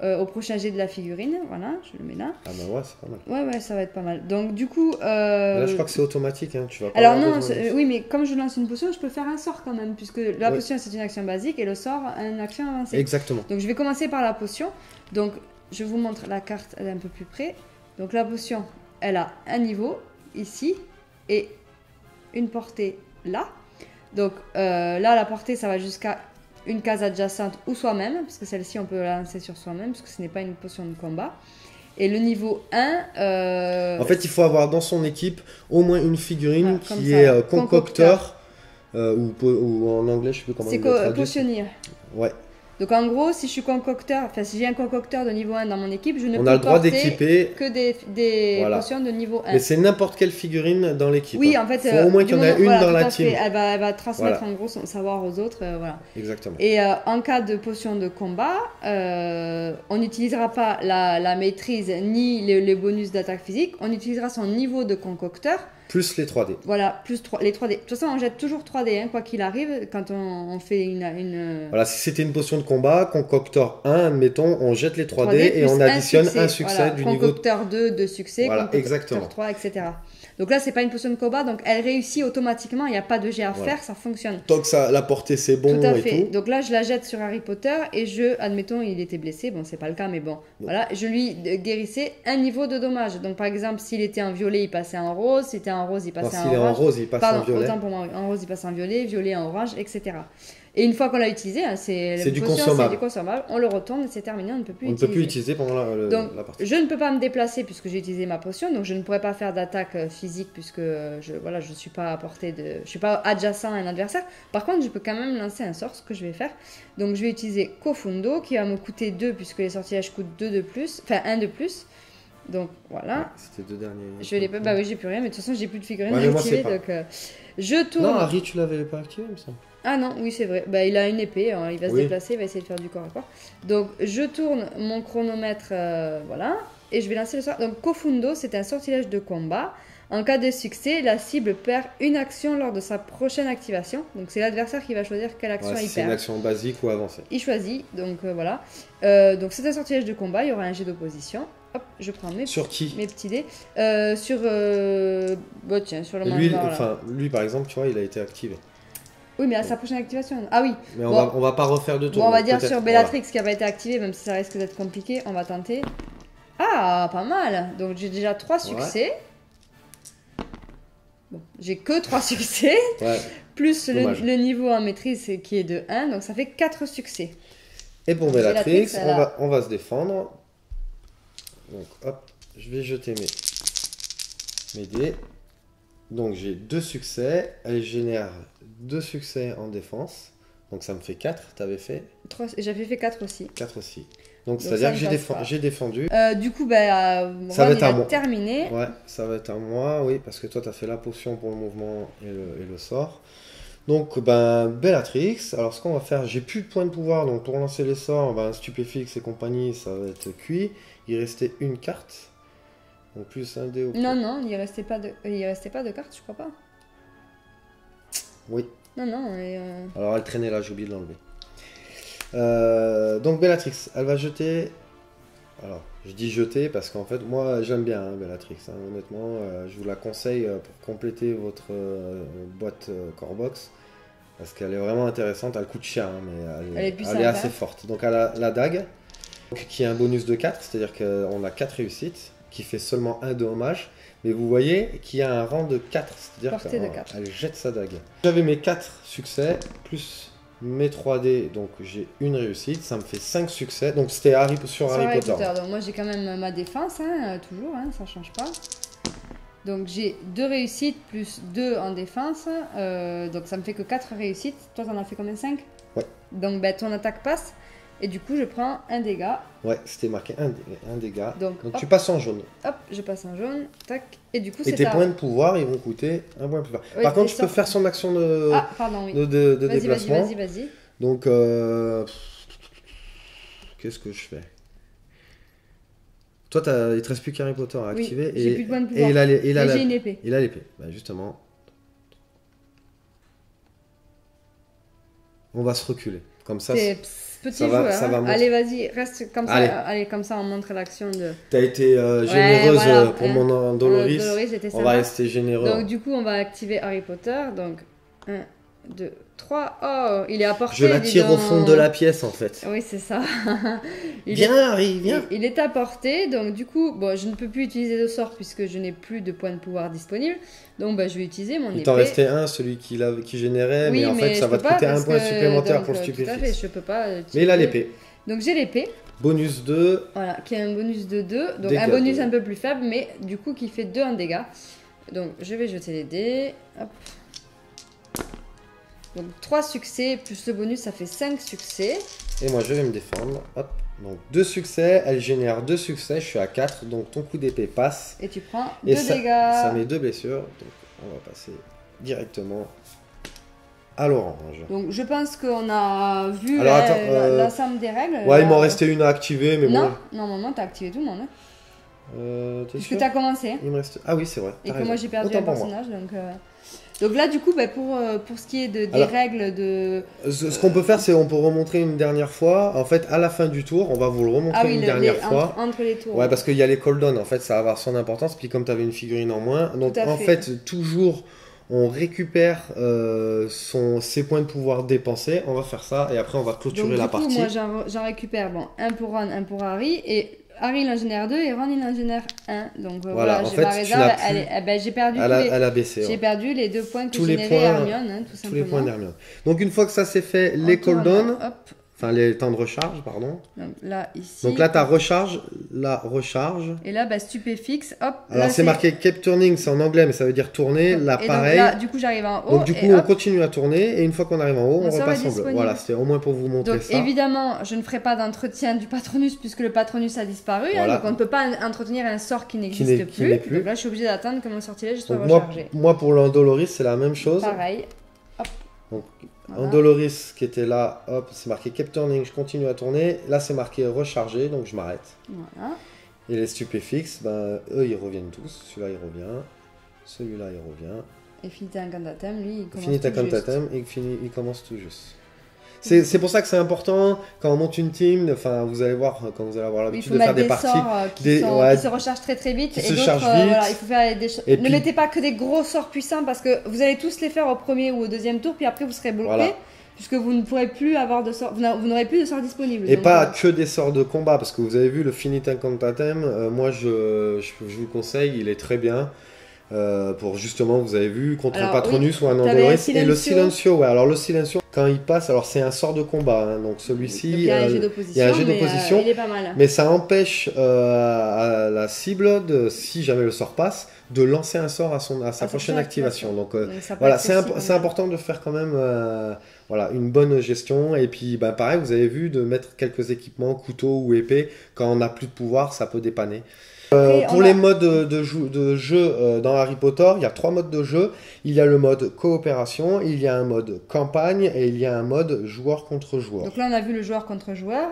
au prochain jet de la figurine, voilà, je le mets là. Ah bah ouais, c'est pas mal. Ouais, ça va être pas mal. Donc du coup... Là, je crois que c'est automatique, hein. Tu vas pas Alors avoir non, besoin de... oui, mais comme je lance une potion, je peux faire un sort quand même, puisque la potion c'est une action basique et le sort une action avancée. Exactement. Donc je vais commencer par la potion. Donc je vous montre la carte, elle est un peu plus près. Donc la potion, elle a un niveau ici et une portée là. Donc là, la portée, ça va jusqu'à une case adjacente ou soi-même, parce que celle-ci, on peut la lancer sur soi-même, parce que ce n'est pas une potion de combat. Et le niveau 1... En fait, il faut avoir dans son équipe au moins une figurine qui est concocteur, ou en anglais, je sais plus comment on le traduit. C'est potionnier. Ouais. Donc en gros, si je suis concocteur, enfin si j'ai un concocteur de niveau 1 dans mon équipe, je ne on peux a le droit porter d'équiper que des potions de niveau 1. Mais c'est n'importe quelle figurine dans l'équipe. Oui, en fait, faut au moins qu'il y en ait une dans la team. Elle va transmettre en gros son savoir aux autres, voilà. Exactement. Et en cas de potion de combat, on n'utilisera pas la maîtrise ni les bonus d'attaque physique, on utilisera son niveau de concocteur. Plus les 3D. Voilà, plus les 3D. De toute façon, on jette toujours 3D, hein, quoi qu'il arrive, quand on fait une... Voilà, si c'était une potion de combat, concocteur 1, admettons, on jette les 3D et on additionne un succès voilà, du niveau... Concocteur 2 de succès, voilà, concocteur exactement. 3, etc. Donc là, c'est pas une potion de combat, donc elle réussit automatiquement, il n'y a pas de jet à faire, ça fonctionne. Tant que ça, la portée c'est bon tout à et fait. tout. Donc là, je la jette sur Harry Potter et admettons, il était blessé, bon, c'est pas le cas, mais bon, voilà, je lui guérissais un niveau de dommage. Donc par exemple, s'il était en violet, il passait en rose, s'il était en rose, il passait en orange. En rose, il passe en violet. Autant pour moi, en rose, il passe en violet en orange, etc. Et une fois qu'on l'a utilisé, hein, c'est du consommable. On le retourne, c'est terminé, on ne peut plus l'utiliser. On ne peut plus l'utiliser pendant la partie. Je ne peux pas me déplacer puisque j'ai utilisé ma potion, donc je ne pourrais pas faire d'attaque physique puisque je suis pas à portée de, je suis pas adjacent à un adversaire. Par contre, je peux quand même lancer un sort, ce que je vais faire. Donc je vais utiliser Kofundo qui va me coûter 2 puisque les sortilèges coûtent 2 de plus, enfin 1 de plus. Donc voilà. Ouais, c'était 2 derniers. Je l'ai pas, bah oui, j'ai plus rien, mais de toute façon, j'ai plus de figurines activées, donc je tourne. Non, Harry, tu l'avais pas activé, il me semble. Ah non, oui, c'est vrai. Bah, il a une épée, hein, il va se déplacer, il va essayer de faire du corps à corps. Donc, je tourne mon chronomètre, voilà, et je vais lancer le sort. Donc, Kofundo, c'est un sortilège de combat. En cas de succès, la cible perd une action lors de sa prochaine activation. Donc, c'est l'adversaire qui va choisir quelle action il perd. C'est une action basique ou avancée. Il choisit, donc voilà. Donc, c'est un sortilège de combat, il y aura un jet d'opposition. Hop, je prends mes petits dés. Sur le lui, par exemple, tu vois, il a été activé. Oui, mais à sa prochaine activation. Ah oui. Mais on va pas refaire de tour. Bon, on va dire sur Bellatrix qui n'a pas été activée, même si ça risque d'être compliqué, on va tenter. Ah, pas mal. Donc j'ai déjà 3 succès. Bon, j'ai que 3 succès. Plus le niveau en maîtrise qui est de 1, donc ça fait 4 succès. Et pour Bellatrix, on va se défendre. Donc hop, je vais jeter mes dés. Donc j'ai 2 succès, elle génère 2 succès en défense, donc ça me fait 4, t'avais fait 3, j'avais fait 4 aussi. 4 aussi. Donc c'est-à-dire que j'ai défendu. Du coup, ça va être à moi. Terminé. Ouais, ça va être à moi, oui, parce que toi t'as fait la potion pour le mouvement et le sort. Donc Bellatrix, alors ce qu'on va faire, j'ai plus de points de pouvoir, donc pour lancer les sorts, Stupéfix et compagnie, ça va être cuit. Il restait une carte. Donc plus un dé au... Non, il restait pas de cartes, je crois pas. Oui. Non. Alors elle traînait là, j'ai oublié de l'enlever. Donc Bellatrix, elle va jeter... Alors, je dis jeter parce qu'en fait, moi, j'aime bien Bellatrix. Hein, honnêtement, je vous la conseille pour compléter votre boîte Core Box. Parce qu'elle est vraiment intéressante. Elle coûte cher, hein, mais elle est assez forte. Donc, elle a la dague, donc, qui a un bonus de 4. C'est-à-dire qu'on a 4 réussites, qui fait seulement 1 dommage. Mais vous voyez qu'il y a un rang de 4. C'est-à-dire qu'elle jette sa dague. J'avais mes 4 succès, plus... mes 3D, donc j'ai une réussite, ça me fait 5 succès, donc c'était sur Harry Potter. Donc moi j'ai quand même ma défense, hein, toujours, hein, ça change pas. Donc j'ai 2 réussites plus 2 en défense, donc ça me fait que 4 réussites. Toi t'en as fait combien? 5? Ouais. Donc ton attaque passe, et du coup je prends un dégât. Ouais, c'était marqué un dégât. Donc hop, tu passes en jaune. Hop, je passe en jaune, tac, et du coup c'est. Et tes points de pouvoir, ils vont coûter un point de pouvoir. Oui, par contre, je peux faire son action de, de déplacement. Vas-y. Donc, qu'est-ce que je fais? Toi, il te reste plus qu'Harry Potter à activer. J'ai plus de points de pouvoir. Et j'ai une épée. Il a l'épée. Bah, justement. On va se reculer. Comme ça, petit joueur. Ça va allez, vas-y, reste comme ça. Allez, comme ça, on montre l'action de... T'as été généreuse pour mon Doloris. On va rester généreux. Donc, du coup, on va activer Harry Potter. Donc, 1, 2, 3. Oh, il est à portée. Je l'attire au fond de la pièce, en fait. Oui, c'est ça. Viens, Harry, viens. Il est à portée. Donc, du coup, bon, je ne peux plus utiliser de sort puisque je n'ai plus de points de pouvoir disponibles. Donc, je vais utiliser mon épée. Il t'en restait un, celui qui générait, mais en fait, ça va te coûter un point supplémentaire pour le stupéfixe. Tout à fait, je peux pas. Mais il a l'épée. Donc, j'ai l'épée. Bonus 2. Voilà, qui a un bonus de 2. Donc, un bonus un peu plus faible, mais du coup, qui fait 2 en dégâts. Donc, je vais jeter les dés. Hop. Donc 3 succès plus le bonus, ça fait 5 succès. Et moi je vais me défendre. Hop. Donc 2 succès, elle génère 2 succès, je suis à 4, donc ton coup d'épée passe. Et tu prends 2 dégâts. Ça met 2 blessures, donc on va passer directement à l'orange. Donc je pense qu'on a vu la somme des règles. Ouais, il m'en restait une à activer, mais non, bon. Normalement t'as activé tout le monde. Puisque sûr t'as commencé. Il me reste... Ah oui, c'est vrai. Et que moi j'ai perdu un personnage, donc là, du coup, pour ce qui est des règles de... Ce qu'on peut faire, c'est on peut remontrer une dernière fois. En fait, à la fin du tour, on va vous le remontrer une dernière fois. Entre les tours. Ouais, parce qu'il y a les cooldowns, en fait, ça va avoir son importance. Puis comme tu avais une figurine en moins. Donc en fait, toujours, on récupère ses points de pouvoir dépensés. On va faire ça et après, on va clôturer la partie. Moi, j'en récupère un pour Ron, un pour Harry. Et Harry il en génère 2 et Ron il en génère 1. Donc voilà, j'ai ma réserve. J'ai perdu, elle a baissé, j'ai perdu les 2 points que générait Hermione, tout simplement. Tous les points d'Hermione. Donc une fois que ça c'est fait, les cooldowns, enfin les temps de recharge, pardon. Donc là, ici. Donc là, tu as recharge. Et là, stupéfixe, hop. Alors c'est marqué keep turning, c'est en anglais, mais ça veut dire tourner. Là, pareil. Donc là, du coup, j'arrive en haut. Donc du coup, on continue à tourner et une fois qu'on arrive en haut, on repasse en bleu. Voilà, c'était au moins pour vous montrer ça. Évidemment, je ne ferai pas d'entretien du Patronus puisque le Patronus a disparu. Voilà. Donc on ne peut pas entretenir un sort qui n'existe plus. Donc là, je suis obligée d'attendre que mon sortilège soit rechargé. Moi, pour l'Andoloris, c'est la même chose. Pareil. Hop. Donc, Andoloris qui était là, hop, c'est marqué keep turning, je continue à tourner. Là, c'est marqué recharger, donc je m'arrête. Voilà. Et les stupéfixes, eux, ils reviennent tous. Celui-là, il revient. Celui-là, il revient. Et Finita Incantatem, lui, il commence Finita Incantatem, il commence tout juste. C'est pour ça que c'est important quand on monte une team. Enfin, vous allez voir quand vous allez avoir l'habitude de faire des parties qui se rechargent très vite et d'autres. Voilà, il faut faire ne mettez pas que des gros sorts puissants parce que vous allez tous les faire au premier ou au deuxième tour, puis après vous serez bloqué. Voilà. Puisque vous ne pourrez plus avoir de sorts, vous n'aurez plus de sorts disponibles. Et donc, pas que des sorts de combat, parce que vous avez vu le Finita Incantatem, moi je vous le conseille, il est très bien. Pour justement, vous avez vu, contre un Patronus ou un Andoloris. Et le Silencio, ouais, alors le Silencio, quand il passe, alors c'est un sort de combat, hein, donc celui-ci, il y a un jet d'opposition, il est pas mal. Mais ça empêche à la cible, si jamais le sort passe, de lancer un sort à sa prochaine activation. Donc voilà, c'est important de faire quand même une bonne gestion. Et puis pareil, vous avez vu, de mettre quelques équipements, couteaux ou épées, quand on n'a plus de pouvoir, ça peut dépanner. Pour les modes de jeu dans Harry Potter, il y a 3 modes de jeu. Il y a le mode coopération, il y a un mode campagne et il y a un mode joueur contre joueur. Donc là, on a vu le joueur contre joueur.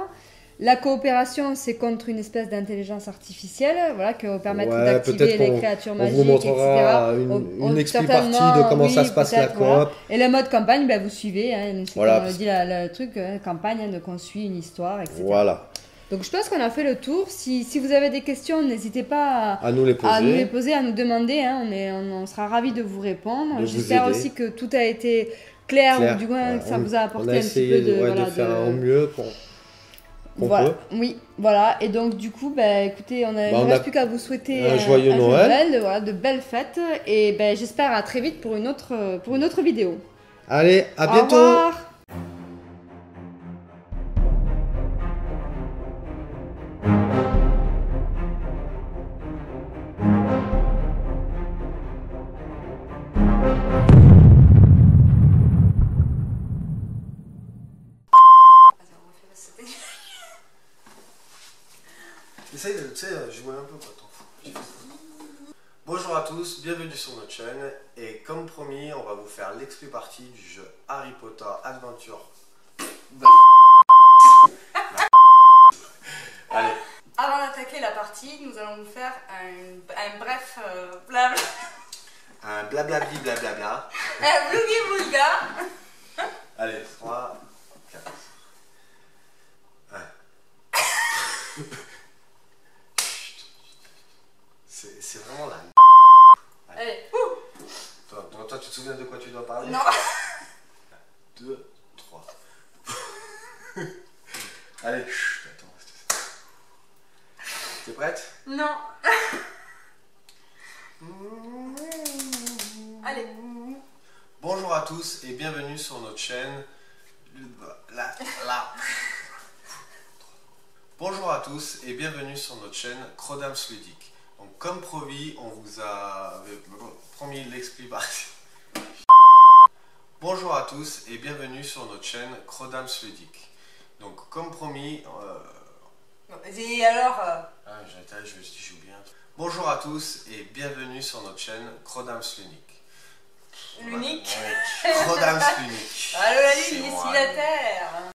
La coopération, c'est contre une espèce d'intelligence artificielle, voilà, qui va permettre Ouais, d'activer peut-être les qu'on créatures on magiques, vous montrera etc. une expli-partie de comment ça se passe la coop. Voilà. Et le mode campagne, ben, vous suivez, hein, c'est Voilà. comme on le dit le truc, campagne, hein, donc on suit une histoire, etc. Voilà. Donc je pense qu'on a fait le tour. Si vous avez des questions, n'hésitez pas À nous les poser. à nous demander. Hein. On sera ravis de vous répondre. De vous J'espère aider. aussi que tout a été clair. Ou du moins Ouais, que ça vous a apporté on a un petit peu essayé de, voilà, de faire au mieux qu'on voilà. peut. Oui, voilà. Et donc du coup, bah, écoutez, il ne reste plus qu'à vous souhaiter un joyeux Noël. voilà, de belles fêtes. Et ben, j'espère à très vite pour une autre vidéo. Allez, à Au bientôt. revoir. Essaye de, tu sais, jouer un peu quoi, ton. Bonjour à tous, bienvenue sur notre chaîne. Et comme promis, on va vous faire l'expli-partie du jeu Harry Potter Adventure. Allez. Avant d'attaquer la partie, nous allons vous faire un bref blabla. Un blablabli blablabla. Un blougi-boulga. Allez, 3, 4. C'est vraiment la... Allez. Toi, tu te souviens de quoi tu dois parler? Non. 2, 3. Allez, chut, attends. T'es prête? Non. Allez. Bonjour à tous et bienvenue sur notre chaîne. Bonjour à tous et bienvenue sur notre chaîne Crodams Ludique. Donc comme promis, on vous a promis l'expli-partie. Bonjour à tous et bienvenue sur notre chaîne Crodams Ludique. Donc comme promis... Vas-y alors. Je me suis dit, j'ai oublié un truc. Bonjour à tous et bienvenue sur notre chaîne Crodams Ludique. L'unique. Crodams Ludique. Allô la lune, C'est ici moi. la terre.